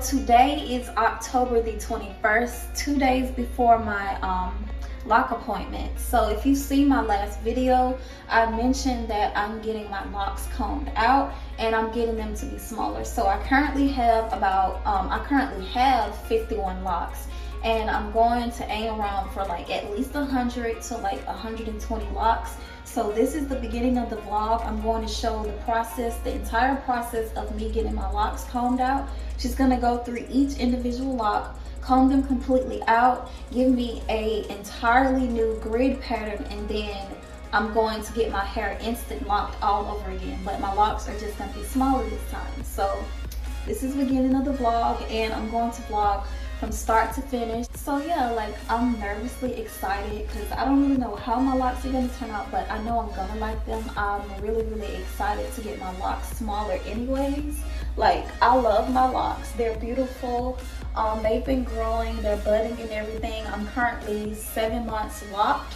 So today is October the 21st, 2 days before my lock appointment. So if you see my last video, I mentioned that I'm getting my locks combed out and I'm getting them to be smaller. So I currently have 51 locks, and I'm going to aim around for like at least 100 to like 120 locks. So this is the beginning of the vlog. I'm going to show the process, the entire process of me getting my locks combed out. She's going to go through each individual lock, comb them completely out, give me a entirely new grid pattern, and then I'm going to get my hair instant locked all over again. But my locks are just going to be smaller this time. So this is the beginning of the vlog, and I'm going to vlog from start to finish. So yeah, like I'm nervously excited because I don't really know how my locks are going to turn out, but I know I'm gonna like them. I'm really excited to get my locks smaller anyways. Like, I love my locks, they're beautiful. They've been growing, they're budding and everything. I'm currently 7 months locked,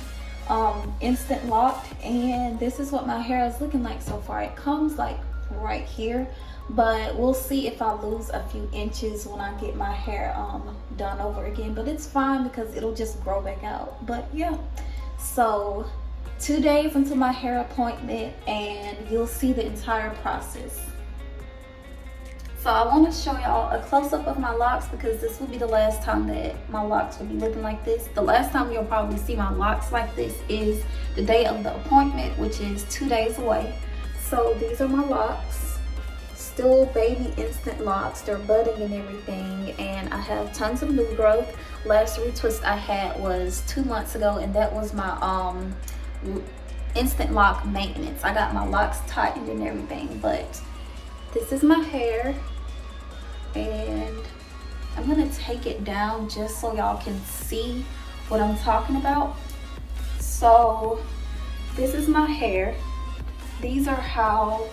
instant locked, and this is what my hair is looking like so far. It comes like right here, but we'll see if I lose a few inches when I get my hair done over again, but it's fine because it'll just grow back out. But yeah, so 2 days until my hair appointment and you'll see the entire process. So I want to show y'all a close-up of my locks because this will be the last time that my locks will be looking like this. The last time you'll probably see my locks like this is the day of the appointment, which is 2 days away. So these are my locks, still baby instant locks. They're budding and everything, and I have tons of new growth. Last retwist I had was 2 months ago, and that was my instant lock maintenance. I got my locks tightened and everything, but this is my hair, and I'm gonna take it down just so y'all can see what I'm talking about. So this is my hair. These are how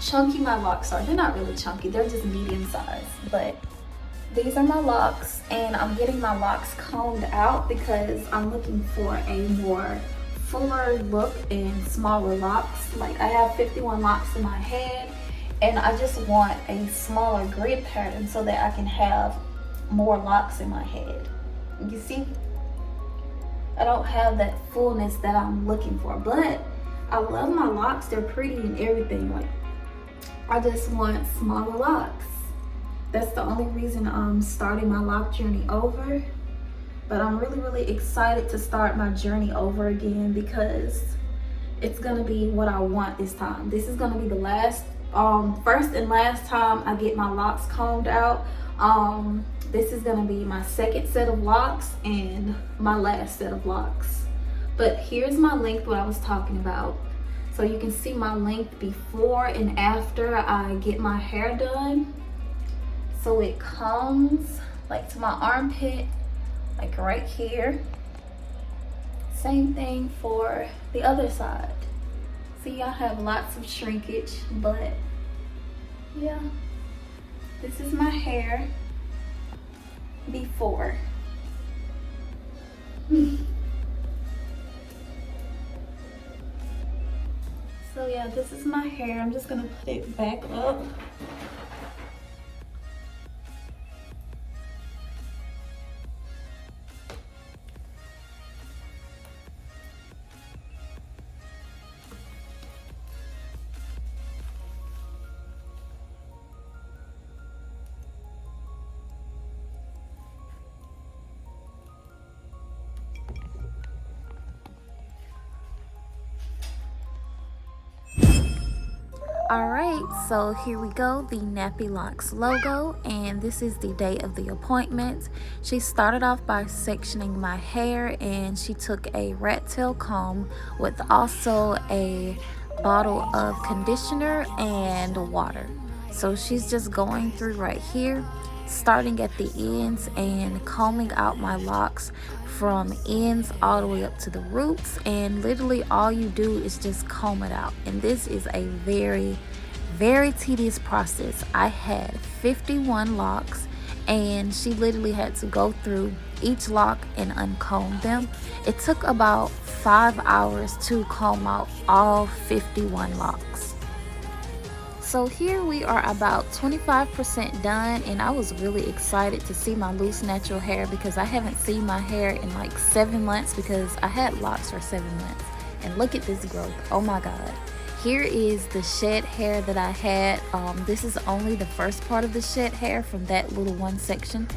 chunky my locks are. They're not really chunky, they're just medium size, but these are my locks, and I'm getting my locks combed out because I'm looking for a more fuller look and smaller locks. Like, I have 51 locks in my head, and I just want a smaller grid pattern so that I can have more locks in my head. You see, I don't have that fullness that I'm looking for, but I love my locks. They're pretty and everything. Like, I just want smaller locks. That's the only reason I'm starting my lock journey over. But I'm really excited to start my journey over again because it's gonna be what I want this time. This is gonna be the last, first and last time I get my locks combed out. This is gonna be my second set of locks and my last set of locks. But here's my length, what I was talking about. So you can see my length before and after I get my hair done. So it comes like to my armpit, like right here. Same thing for the other side. See, I have lots of shrinkage, but yeah, this is my hair before. So yeah, this is my hair. I'm just gonna put it back up. Alright, so here we go, the Nappy Locs logo, and this is the day of the appointment. She started off by sectioning my hair, and she took a rat tail comb with also a bottle of conditioner and water. So she's just going through right here, starting at the ends and combing out my locks from ends all the way up to the roots, and literally all you do is just comb it out. And this is a very tedious process. I had 51 locks, and she literally had to go through each lock and uncomb them. It took about 5 hours to comb out all 51 locks. So here we are about 25% done, and I was really excited to see my loose natural hair because I haven't seen my hair in like 7 months because I had locks for 7 months. And look at this growth. Oh my god. Here is the shed hair that I had. This is only the first part of the shed hair from that little one section.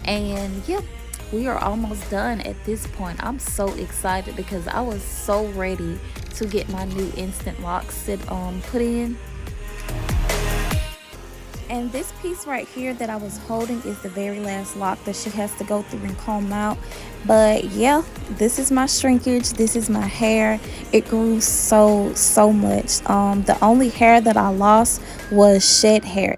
And yep, we are almost done at this point. I'm so excited because I was so ready to get my new Instant Locs put in. And this piece right here that I was holding is the very last lock that she has to go through and comb out. But yeah, this is my shrinkage. This is my hair. It grew so much. The only hair that I lost was shed hair.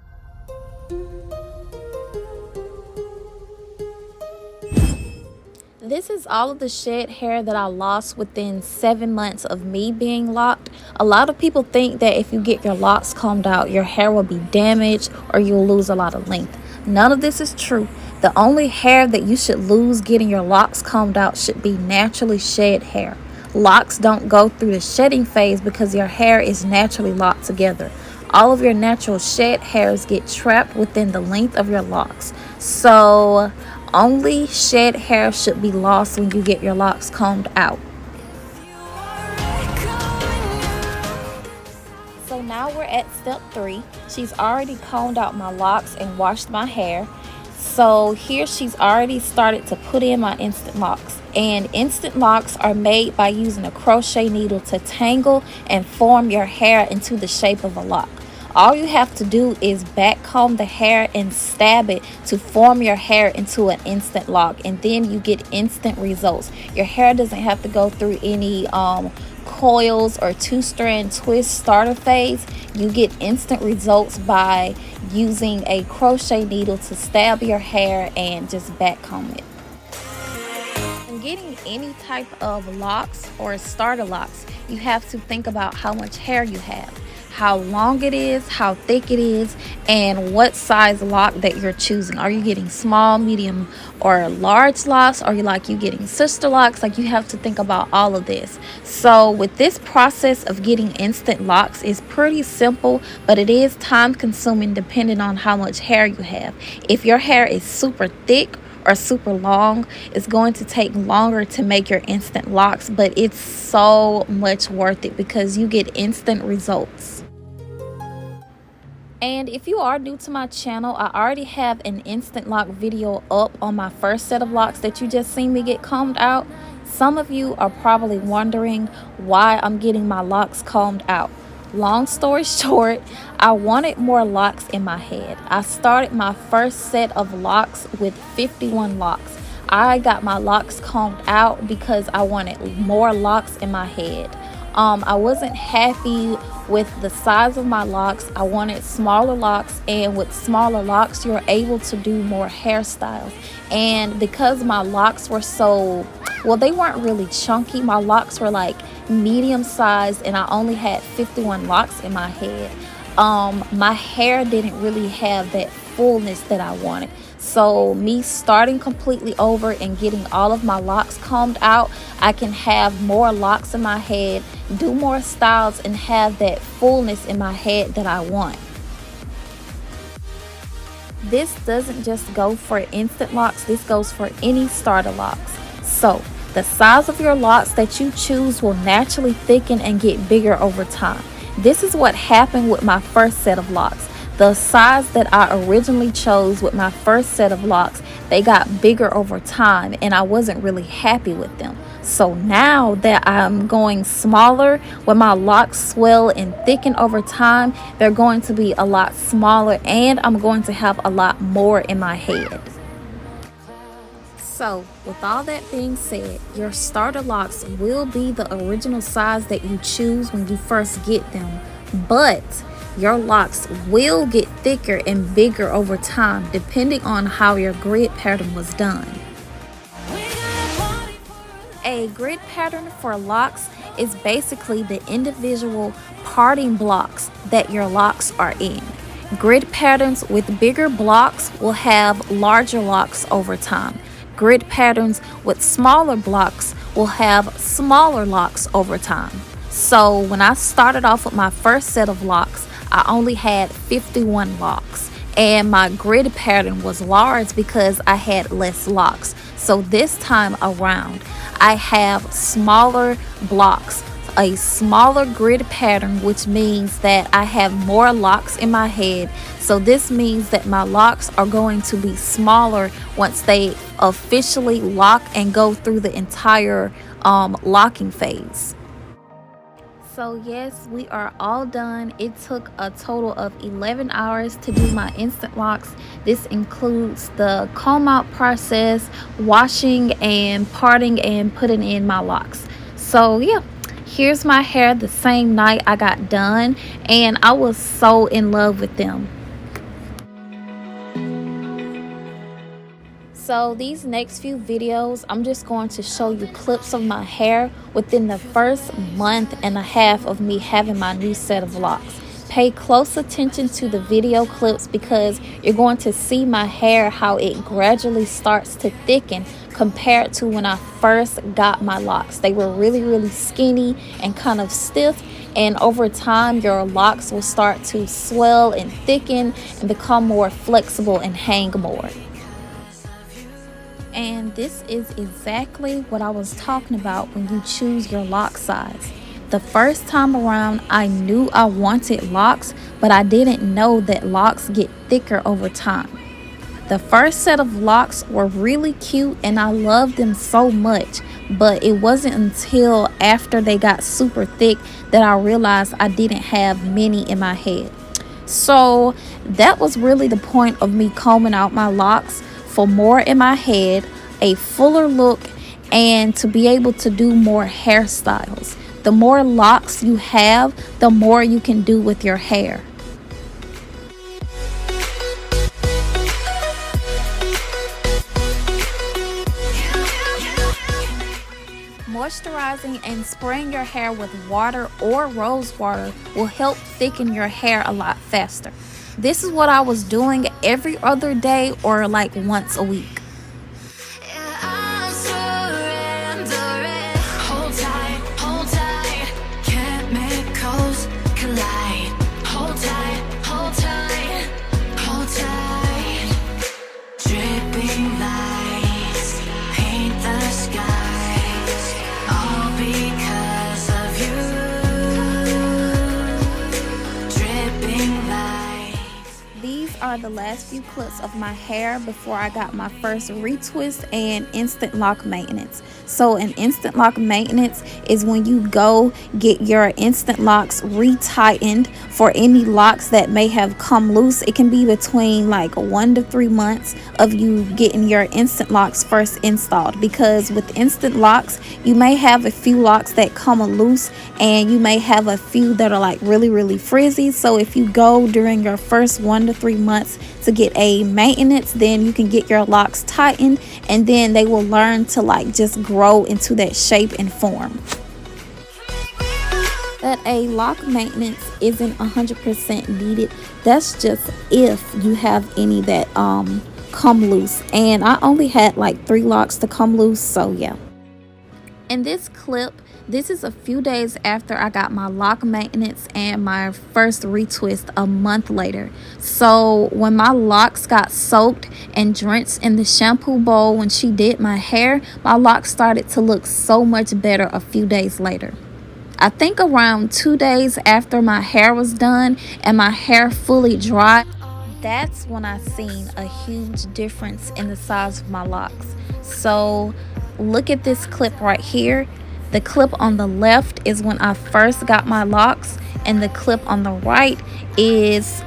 This is all of the shed hair that I lost within 7 months of me being locked. A lot of people think that if you get your locks combed out, your hair will be damaged or you'll lose a lot of length. None of this is true. The only hair that you should lose getting your locks combed out should be naturally shed hair. Locks don't go through the shedding phase because your hair is naturally locked together. All of your natural shed hairs get trapped within the length of your locks. So only shed hair should be lost when you get your locks combed out. So now we're at step 3. She's already combed out my locks and washed my hair. So here she's already started to put in my Instant Locs. And Instant Locs are made by using a crochet needle to tangle and form your hair into the shape of a lock. All you have to do is back comb the hair and stab it to form your hair into an instant lock, and then you get instant results. Your hair doesn't have to go through any coils or 2-strand twist starter phase. You get instant results by using a crochet needle to stab your hair and just back comb it. When getting any type of locks or starter locks, you have to think about how much hair you have, how long it is, how thick it is, and what size lock that you're choosing. Are you getting small, medium, or large locks? Are you getting sister locks? You have to think about all of this. So with this process of getting Instant Locs is pretty simple, but it is time consuming depending on how much hair you have. If your hair is super thick or super long, it's going to take longer to make your Instant Locs, but it's so much worth it because you get instant results. And if you are new to my channel, I already have an Instant Loc video up on my first set of locks that you just seen me get combed out. Some of you are probably wondering why I'm getting my locks combed out. Long story short, I wanted more locks in my head. I started my first set of locks with 51 locks. I got my locks combed out because I wanted more locks in my head. I wasn't happy with the size of my locks. I wanted smaller locks, and with smaller locks you're able to do more hairstyles. And because my locks were they weren't really chunky, my locks were medium sized, and I only had 51 locks in my head. My hair didn't really have that fullness that I wanted. So me starting completely over and getting all of my locks combed out, I can have more locks in my head, do more styles, and have that fullness in my head that I want. This doesn't just go for Instant Locs, this goes for any starter locks. So the size of your locks that you choose will naturally thicken and get bigger over time. This is what happened with my first set of locks. The size that I originally chose with my first set of locks, they got bigger over time, and I wasn't really happy with them. So now that I'm going smaller, when my locks swell and thicken over time, they're going to be a lot smaller, and I'm going to have a lot more in my head. So with all that being said, your starter locks will be the original size that you choose when you first get them, but your locks will get thicker and bigger over time depending on how your grid pattern was done. A grid pattern for locks is basically the individual parting blocks that your locks are in. Grid patterns with bigger blocks will have larger locks over time. Grid patterns with smaller blocks will have smaller locks over time. So when I started off with my first set of locks, I only had 51 locks, and my grid pattern was large because I had less locks. So this time around I have smaller blocks, a smaller grid pattern, which means that I have more locks in my head. So this means that my locks are going to be smaller once they officially lock and go through the entire locking phase. So yes, we are all done. It took a total of 11 hours to do my Instant Locs. This includes the comb out process, washing and parting and putting in my locks. So yeah, here's my hair the same night I got done, and I was so in love with them. So these next few videos, I'm just going to show you clips of my hair within the first month and a half of me having my new set of locks. Pay close attention to the video clips because you're going to see my hair, how it gradually starts to thicken compared to when I first got my locks. They were really skinny and kind of stiff, and over time your locks will start to swell and thicken and become more flexible and hang more. And this is exactly what I was talking about when you choose your lock size. The first time around, I knew I wanted locks, but I didn't know that locks get thicker over time. The first set of locks were really cute and I loved them so much, but it wasn't until after they got super thick that I realized I didn't have many in my head. So that was really the point of me combing out my locks, for more in my head, a fuller look, and to be able to do more hairstyles. The more locks you have, the more you can do with your hair. Moisturizing and spraying your hair with water or rose water will help thicken your hair a lot faster. This is what I was doing every other day or like once a week. Are the last few clips of my hair before I got my first retwist and Instant Loc maintenance. So an Instant Loc maintenance is when you go get your Instant Locs retightened for any locks that may have come loose. It can be between like 1 to 3 months of you getting your Instant Locs first installed, because with Instant Locs you may have a few locks that come loose and you may have a few that are like really frizzy. So if you go during your first 1 to 3 months to get a maintenance, then you can get your locks tightened and then they will learn to like just grow into that shape and form. That a lock maintenance isn't 100% needed. That's just if you have any that come loose, and I only had like 3 locks to come loose, so yeah. In this clip, this is a few days after I got my lock maintenance and my first retwist a month later. So when my locks got soaked and drenched in the shampoo bowl when she did my hair, my locks started to look so much better a few days later. I think around 2 days after my hair was done and my hair fully dried, that's when I seen a huge difference in the size of my locks. So look at this clip right here. The clip on the left is when I first got my locks, and the clip on the right is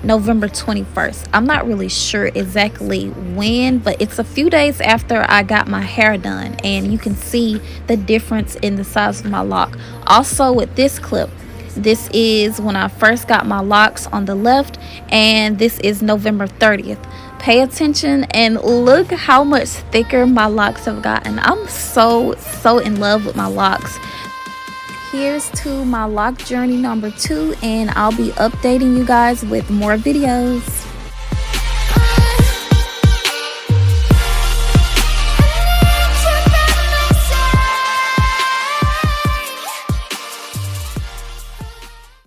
November 21st. I'm not really sure exactly when, but it's a few days after I got my hair done, and you can see the difference in the size of my lock. Also with this clip, this is when I first got my locks on the left, and this is November 30th. Pay attention and look how much thicker my locks have gotten. I'm so in love with my locks. Here's to my loc journey number 2, and I'll be updating you guys with more videos.